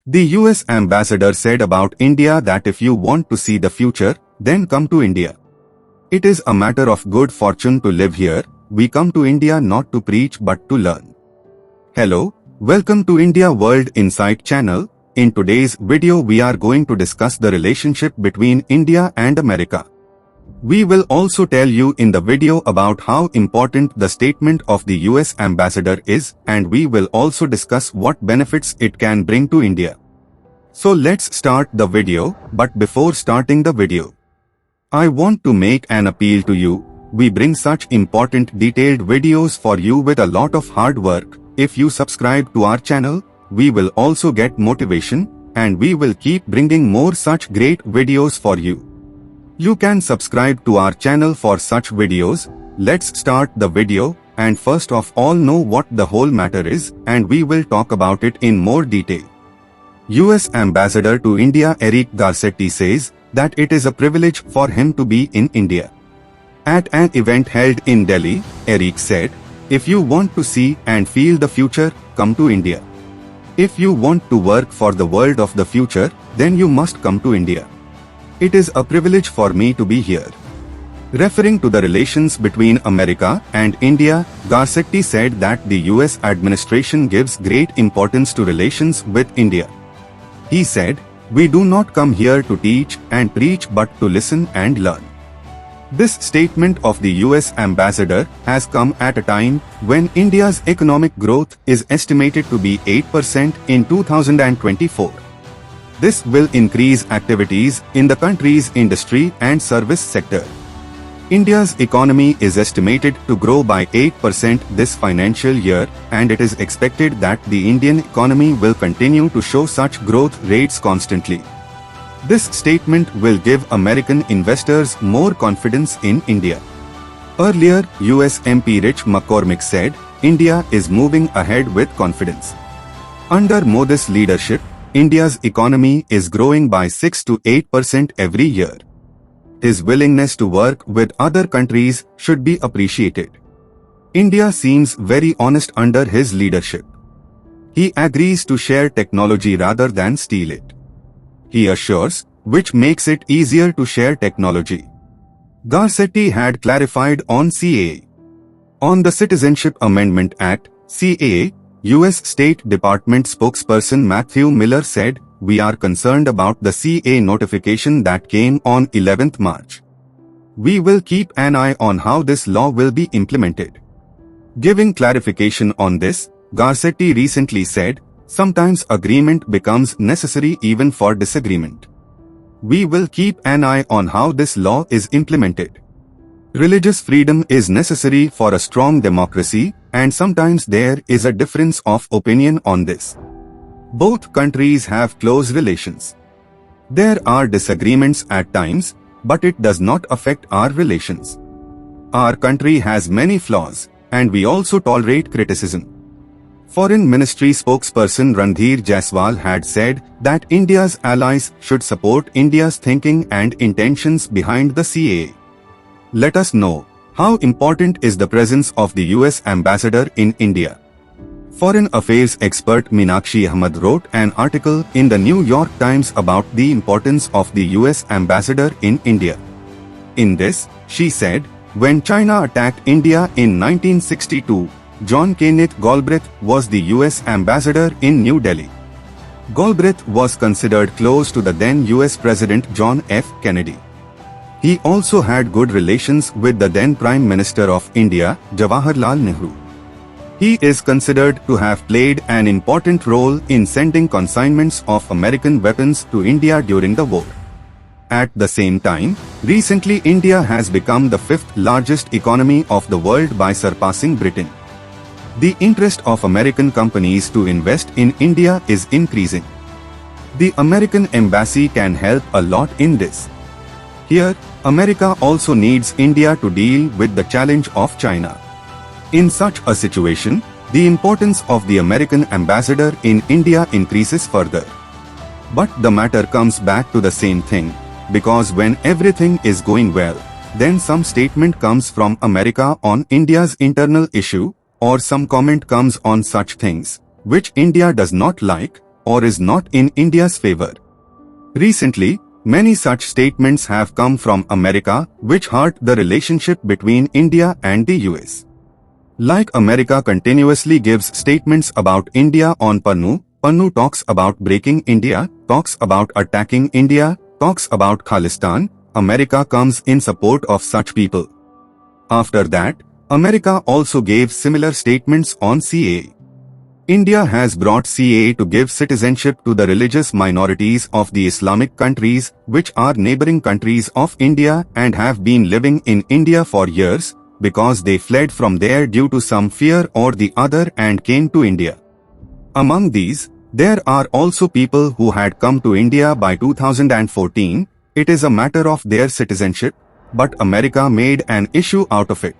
The US ambassador said about India that if you want to see the future, then come to India. It is a matter of good fortune to live here. We come to India not to preach but to learn. Hello, welcome to India World Insight channel. In today's video we are going to discuss the relationship between India and America. We will also tell you in the video about how important the statement of the US ambassador is, and we will also discuss what benefits it can bring to India. So let's start the video, but before starting the video, I want to make an appeal to you. We bring such important detailed videos for you with a lot of hard work. If you subscribe to our channel, we will also get motivation, and we will keep bringing more such great videos for you. You can subscribe to our channel for such videos. Let's start the video, and first of all know what the whole matter is, and we will talk about it in more detail. US Ambassador to India Eric Garcetti says that it is a privilege for him to be in India. At an event held in Delhi, Eric said, "If you want to see and feel the future, come to India. If you want to work for the world of the future, then you must come to India. It is a privilege for me to be here." Referring to the relations between America and India, Garcetti said that the US administration gives great importance to relations with India. He said, "We do not come here to teach and preach but to listen and learn." This statement of the US ambassador has come at a time when India's economic growth is estimated to be 8% in 2024. This will increase activities in the country's industry and service sector. India's economy is estimated to grow by 8% this financial year, and it is expected that the Indian economy will continue to show such growth rates constantly. This statement will give American investors more confidence in India. Earlier, US MP Rich McCormick said, "India is moving ahead with confidence." Under Modi's leadership, India's economy is growing by 6 to 8% every year. His willingness to work with other countries should be appreciated. India seems very honest under his leadership. He agrees to share technology rather than steal it. He assures, which makes it easier to share technology. Garcetti had clarified on CAA. On the Citizenship Amendment Act, CAA, US State Department spokesperson Matthew Miller said, "We are concerned about the CAA notification that came on 11th March. We will keep an eye on how this law will be implemented." Giving clarification on this, Garcetti recently said, "Sometimes agreement becomes necessary even for disagreement. We will keep an eye on how this law is implemented. Religious freedom is necessary for a strong democracy, and sometimes there is a difference of opinion on this. Both countries have close relations. There are disagreements at times, but it does not affect our relations. Our country has many flaws, and we also tolerate criticism." Foreign Ministry spokesperson Randhir Jaiswal had said that India's allies should support India's thinking and intentions behind the CAA. Let us know, how important is the presence of the US ambassador in India? Foreign affairs expert Meenakshi Ahmed wrote an article in the New York Times about the importance of the US ambassador in India. In this, she said, "When China attacked India in 1962, John Kenneth Galbraith was the US ambassador in New Delhi. Galbraith was considered close to the then US President John F. Kennedy. He also had good relations with the then Prime Minister of India, Jawaharlal Nehru. He is considered to have played an important role in sending consignments of American weapons to India during the war." At the same time, recently India has become the 5th largest economy of the world by surpassing Britain. The interest of American companies to invest in India is increasing. The American embassy can help a lot in this. Here, America also needs India to deal with the challenge of China. In such a situation, the importance of the American ambassador in India increases further. But the matter comes back to the same thing, because when everything is going well, then some statement comes from America on India's internal issue, or some comment comes on such things, which India does not like, or is not in India's favor. Recently, many such statements have come from America which hurt the relationship between India and the US. Like America continuously gives statements about India on Pannu talks about breaking India, talks about attacking India, talks about Khalistan, America comes in support of such people. After that, America also gave similar statements on CAA. India has brought CAA to give citizenship to the religious minorities of the Islamic countries which are neighboring countries of India and have been living in India for years, because they fled from there due to some fear or the other and came to India. Among these, there are also people who had come to India by 2014. It is a matter of their citizenship, but America made an issue out of it.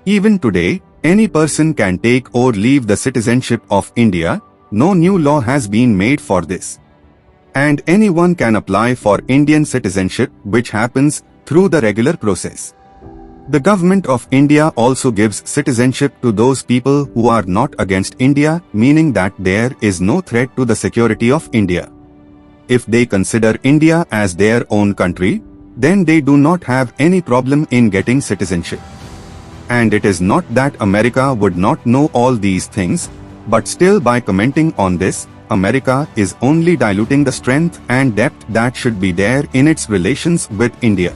Even today, any person can take or leave the citizenship of India. No new law has been made for this. And anyone can apply for Indian citizenship, which happens through the regular process. The government of India also gives citizenship to those people who are not against India, meaning that there is no threat to the security of India. If they consider India as their own country, then they do not have any problem in getting citizenship. And it is not that America would not know all these things, but still by commenting on this, America is only diluting the strength and depth that should be there in its relations with India.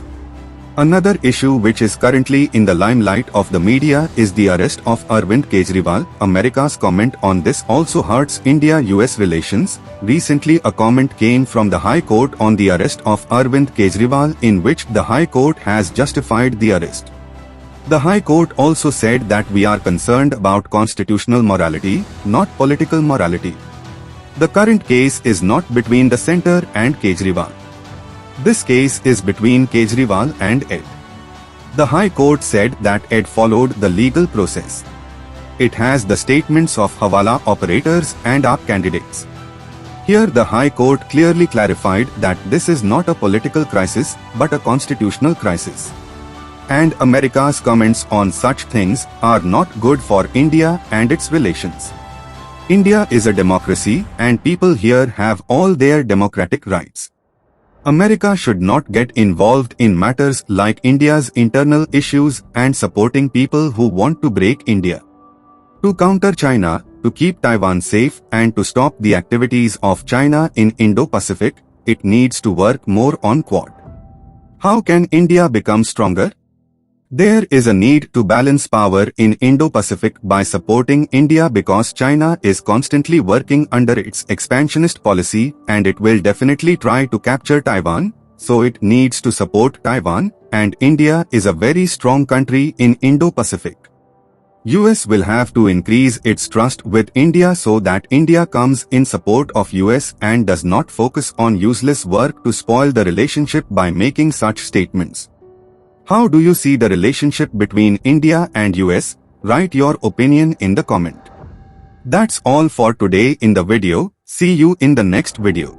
Another issue which is currently in the limelight of the media is the arrest of Arvind Kejriwal. America's comment on this also hurts India-US relations. Recently, a comment came from the High Court on the arrest of Arvind Kejriwal, in which the High Court has justified the arrest. The High Court also said that we are concerned about constitutional morality, not political morality. The current case is not between the centre and Kejriwal. This case is between Kejriwal and Ed. The High Court said that Ed followed the legal process. It has the statements of Hawala operators and AAP candidates. Here the High Court clearly clarified that this is not a political crisis but a constitutional crisis. And America's comments on such things are not good for India and its relations. India is a democracy and people here have all their democratic rights. America should not get involved in matters like India's internal issues and supporting people who want to break India. To counter China, to keep Taiwan safe and to stop the activities of China in Indo-Pacific, it needs to work more on Quad. How can India become stronger? There is a need to balance power in Indo-Pacific by supporting India because China is constantly working under its expansionist policy and it will definitely try to capture Taiwan, so it needs to support Taiwan, and India is a very strong country in Indo-Pacific. US will have to increase its trust with India so that India comes in support of US and does not focus on useless work to spoil the relationship by making such statements. How do you see the relationship between India and US? Write your opinion in the comment. That's all for today in the video. See you in the next video.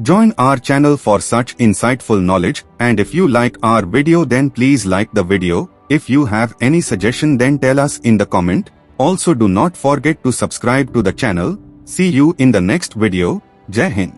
Join our channel for such insightful knowledge, and if you like our video then please like the video. If you have any suggestion then tell us in the comment. Also do not forget to subscribe to the channel. See you in the next video. Jai Hind.